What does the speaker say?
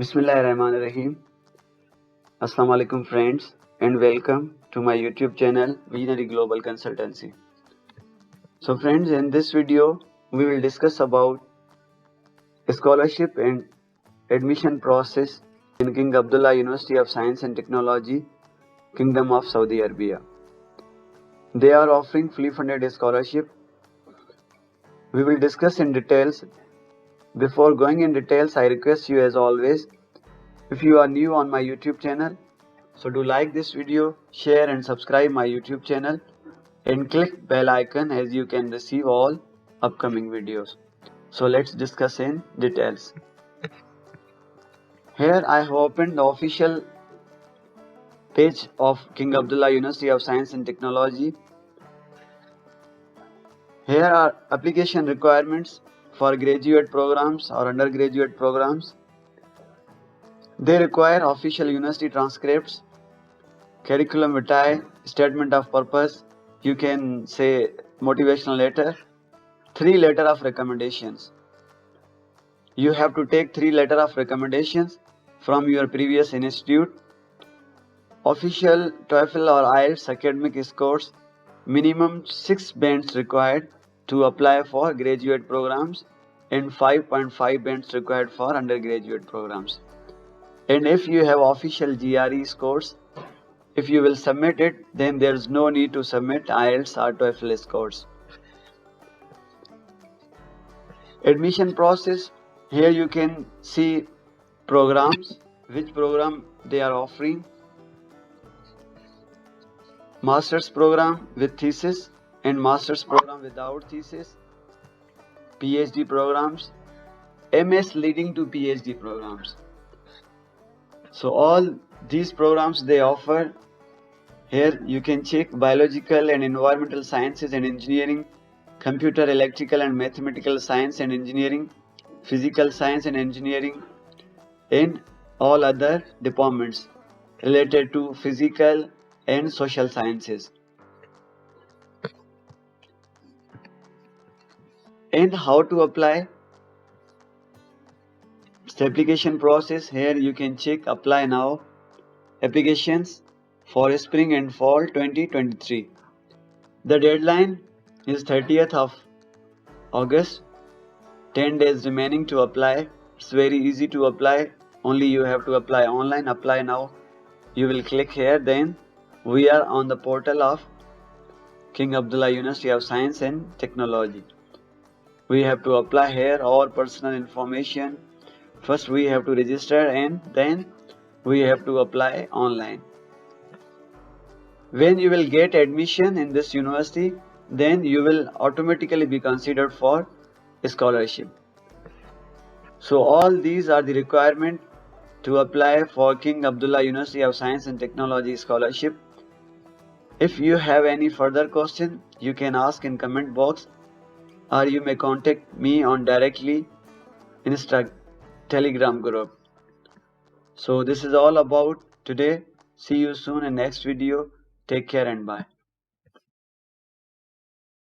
Bismillahirrahmanirrahim. Assalamu alaikum friends and welcome to my YouTube channel Visionary Global Consultancy. So friends, in this video we will discuss about scholarship and admission process in King Abdullah University of Science and Technology, Kingdom of Saudi Arabia. They are offering fully funded scholarship. We will discuss in details. Before going in details, I request you as always, if you are new on my YouTube channel, so do like this video, share and subscribe my YouTube channel and click bell icon as you can receive all upcoming videos. So let's discuss in details. Here I have opened the official page of King Abdullah University of Science and Technology. Here are application requirements for graduate programs or undergraduate programs. They require official university transcripts, curriculum vitae, statement of purpose, you can say motivational letter, 3 letters of recommendations. You have to take 3 letters of recommendations from your previous institute, official TOEFL or IELTS academic scores, minimum 6 bands required to apply for graduate programs and 5.5 bands required for undergraduate programs. And if you have official GRE scores, if you will submit it, then there is no need to submit IELTS or TOEFL scores. Admission process, here you can see programs, which program they are offering. Master's program with thesis and master's program without thesis, PhD programs, MS leading to PhD programs. So all these programs they offer. Here you can check biological and environmental sciences and engineering, computer, electrical and mathematical science and engineering, physical science and engineering, and all other departments related to physical and social sciences. And how to apply? The application process, here you can check apply now applications for spring and fall 2023. The deadline is 30th of August. 10 days remaining to apply. It's very easy to apply. Only you have to apply online. Apply now. You will click here. Then we are on the portal of King Abdullah University of Science and Technology. We have to apply here our personal information. First we have to register and then we have to apply online. When you will get admission in this university, then you will automatically be considered for scholarship. So all these are the requirement to apply for King Abdullah University of Science and Technology scholarship. If you have any further question, you can ask in comment box or you may contact me on directly Insta Telegram group. So this is all about today. See you soon in next video. Take care and bye.